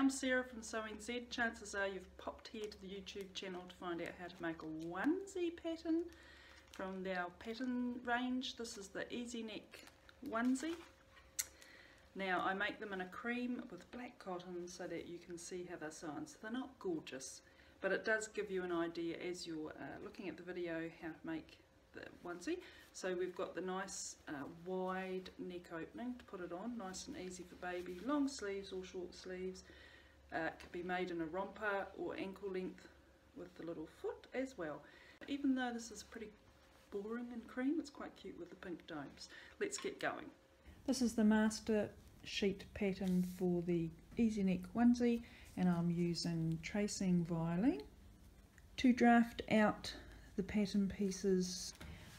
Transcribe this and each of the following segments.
I'm Sarah from SEWNZ. Chances are you've popped here to the YouTube channel to find out how to make a onesie pattern from our pattern range. This is the Easy Neck onesie. Now I make them in a cream with black cotton so that you can see how they're sewn. So they're not gorgeous, but it does give you an idea as you're looking at the video how to make the onesie. So we've got the nice wide neck opening to put it on, nice and easy for baby, long sleeves or short sleeves. It can be made in a romper or ankle length with the little foot as well. Even though this is pretty boring and cream, it's quite cute with the pink domes. Let's get going. This is the master sheet pattern for the Easy Neck onesie, and I'm using tracing violet to draft out the pattern pieces.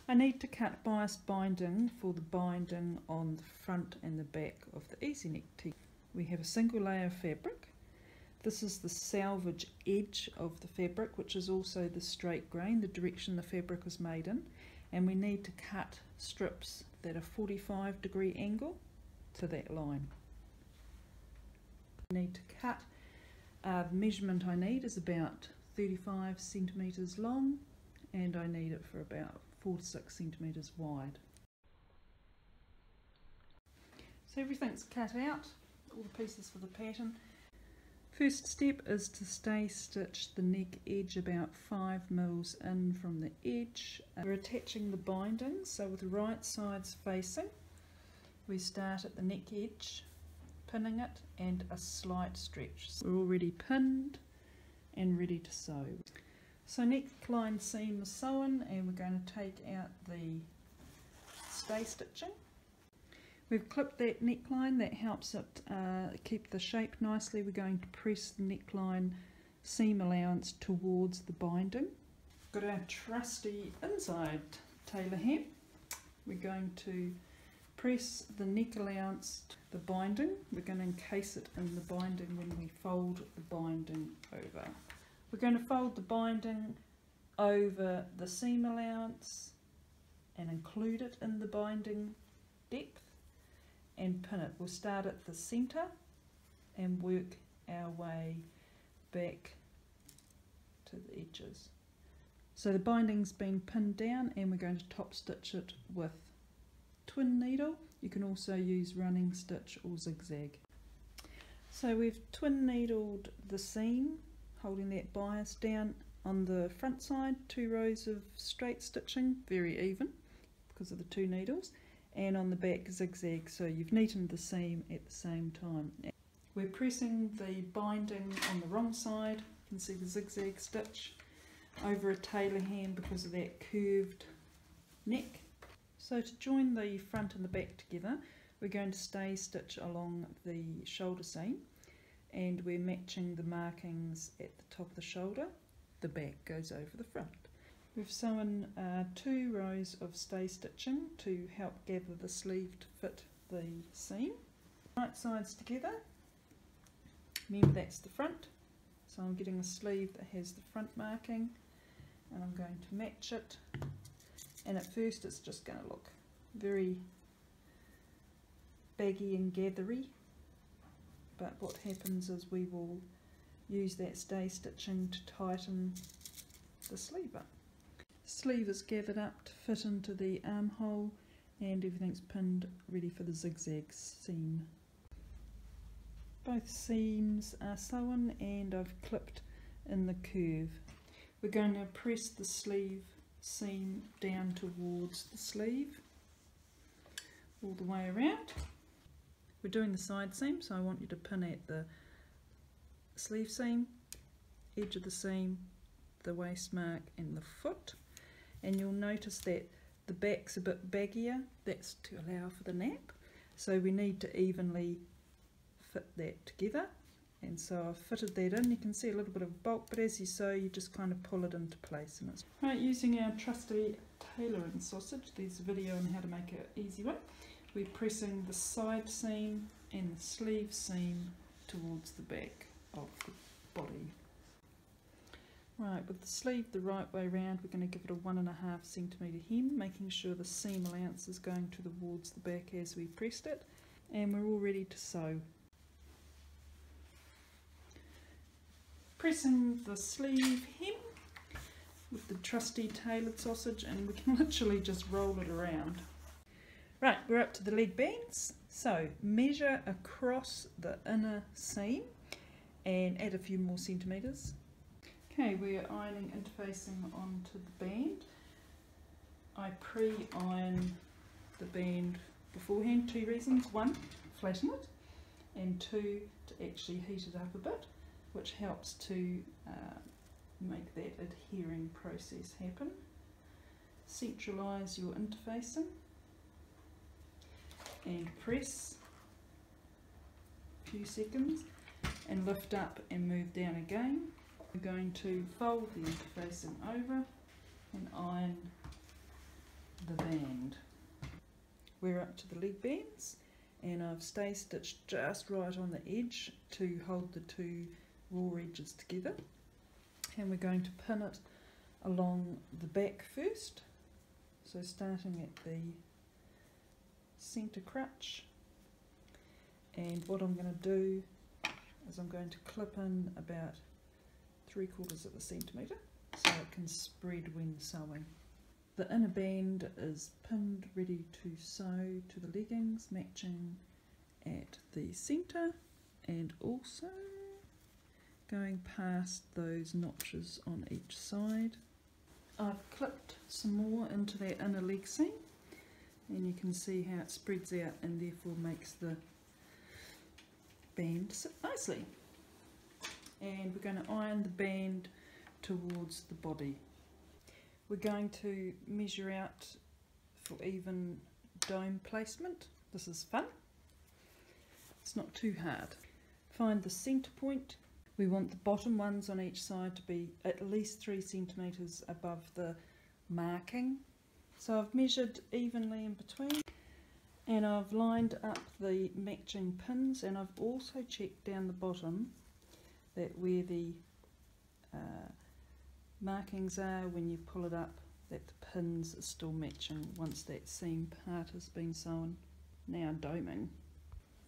I need to cut bias binding for the binding on the front and the back of the Easy Neck tee. We have a single layer of fabric. This is the salvage edge of the fabric, which is also the straight grain, the direction the fabric was made in, and we need to cut strips that are 45-degree angle to that line. I need to cut, the measurement I need is about 35 centimetres long, and I need it for about 4 to 6 centimetres wide. So everything's cut out, all the pieces for the pattern. First step is to stay stitch the neck edge about 5 mils in from the edge. We're attaching the bindings, so with the right sides facing, we start at the neck edge, pinning it, and a slight stretch. So we're already pinned and ready to sew. So neckline seam is sewn, and we're going to take out the stay stitching. We've clipped that neckline, that helps it keep the shape nicely. We're going to press the neckline seam allowance towards the binding. Got our trusty inside tailor hem. We're going to press the neck allowance to the binding. We're going to encase it in the binding when we fold the binding over. We're going to fold the binding over the seam allowance and include it in the binding depth and pin it. We'll start at the centre and work our way back to the edges. So the binding's been pinned down, and we're going to top stitch it with twin needle. You can also use running stitch or zigzag. So we've twin needled the seam, holding that bias down on the front side, 2 rows of straight stitching, very even because of the 2 needles, and on the back zigzag, so you've neatened the seam at the same time. We're pressing the binding on the wrong side, you can see the zigzag stitch, over a tailor hem because of that curved neck. So to join the front and the back together, we're going to stay stitch along the shoulder seam, and we're matching the markings at the top of the shoulder. The back goes over the front. We've sewn 2 rows of stay stitching to help gather the sleeve to fit the seam. Right sides together. Remember, that's the front, so I'm getting a sleeve that has the front marking, and I'm going to match it. And at first it's just going to look very baggy and gathery, but what happens is we will use that stay stitching to tighten the sleeve up. The sleeve is gathered up to fit into the armhole, and everything's pinned ready for the zigzag seam. Both seams are sewn, and I've clipped in the curve. We're going to press the sleeve seam down towards the sleeve all the way around. We're doing the side seam, so I want you to pin at the sleeve seam, edge of the seam, the waist mark and the foot, and you'll notice that the back's a bit baggier. That's to allow for the nap, so we need to evenly fit that together, and so I've fitted that in. You can see a little bit of bulk, but as you sew you just kind of pull it into place. And it's right, using our trusty tailoring sausage. There's a video on how to make an easy one. We're pressing the side seam and the sleeve seam towards the back of the body. Right, with the sleeve the right way round, we're going to give it a 1.5 centimetre hem, making sure the seam allowance is going towards the back as we pressed it, and we're all ready to sew. pressing the sleeve hem with the trusty tailored sausage, and we can literally just roll it around. Right, we're up to the leg bands. So measure across the inner seam and add a few more centimetres. Okay, we're ironing interfacing onto the band. I pre-iron the band beforehand, 2 reasons. 1, flatten it, and 2, to actually heat it up a bit, which helps to make that adhering process happen. Centralise your interfacing and press a few seconds and lift up and move down again. We're going to fold the interfacing over and iron the band. We're up to the leg bands, and I've stay stitched just right on the edge to hold the 2 raw edges together, and we're going to pin it along the back first, so starting at the centre crutch. And what I'm going to do is I'm going to clip in about 3/4 of a centimetre so it can spread when sewing. The inner band is pinned ready to sew to the leggings, matching at the centre and also going past those notches on each side. I've clipped some more into that inner leg seam, and you can see how it spreads out and therefore makes the band sit nicely. And we're going to iron the band towards the body. We're going to measure out for even dome placement. This is fun. It's not too hard. Find the centre point. We want the bottom ones on each side to be at least 3 centimetres above the marking. So I've measured evenly in between, and I've lined up the matching pins, and I've also checked down the bottom that where the markings are when you pull it up, that the pins are still matching once that seam part has been sewn. Now doming.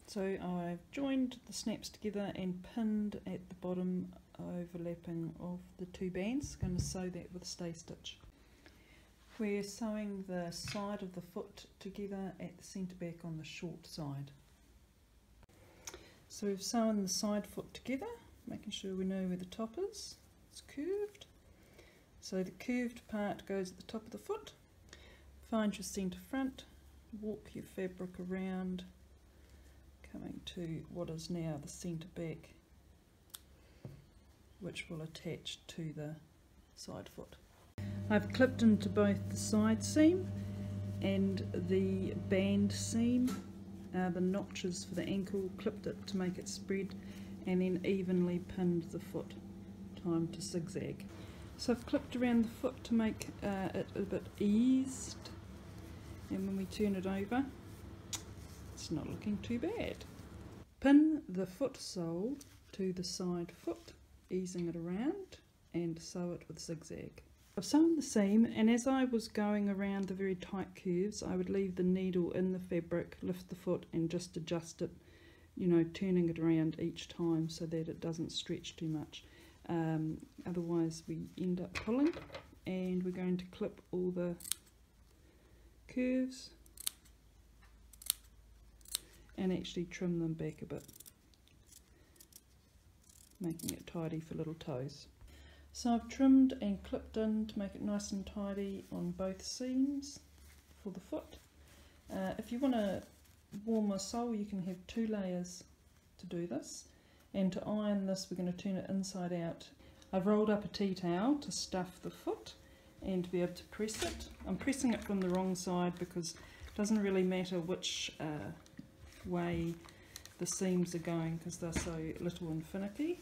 So I've joined the snaps together and pinned at the bottom overlapping of the 2 bands. I'm going to sew that with stay stitch. We're sewing the side of the foot together at the centre back on the short side. So we've sewn the side foot together, making sure we know where the top is. It's curved. So the curved part goes at the top of the foot. Find your centre front, walk your fabric around, coming to what is now the centre back, which will attach to the side foot. I've clipped into both the side seam and the band seam, the notches for the ankle, clipped it to make it spread, and then evenly pinned the foot. Time to zigzag. So I've clipped around the foot to make it a bit eased, and when we turn it over, it's not looking too bad. Pin the foot sole to the side foot, easing it around, and sew it with zigzag. I've sewn the seam, and as I was going around the very tight curves, I would leave the needle in the fabric, lift the foot and just adjust it, you know, turning it around each time so that it doesn't stretch too much. Otherwise we end up pulling, and we're going to clip all the curves and actually trim them back a bit, making it tidy for little toes. So I've trimmed and clipped in to make it nice and tidy on both seams for the foot. If you want a warmer sole, you can have 2 layers to do this. And to iron this, we're going to turn it inside out. I've rolled up a tea towel to stuff the foot and to be able to press it. I'm pressing it from the wrong side because it doesn't really matter which way the seams are going because they're so little and finicky.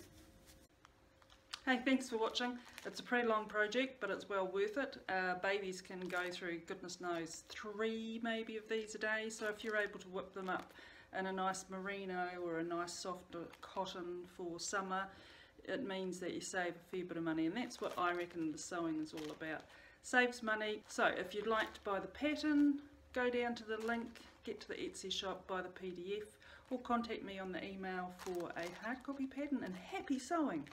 Hey, thanks for watching. It's a pretty long project, but it's well worth it. Babies can go through, goodness knows, 3 maybe of these a day, so if you're able to whip them up in a nice merino or a nice soft cotton for summer, it means that you save a fair bit of money, and that's what I reckon the sewing is all about. Saves money. So if you'd like to buy the pattern, go down to the link, get to the Etsy shop, buy the PDF, or contact me on the email for a hard copy pattern, and happy sewing!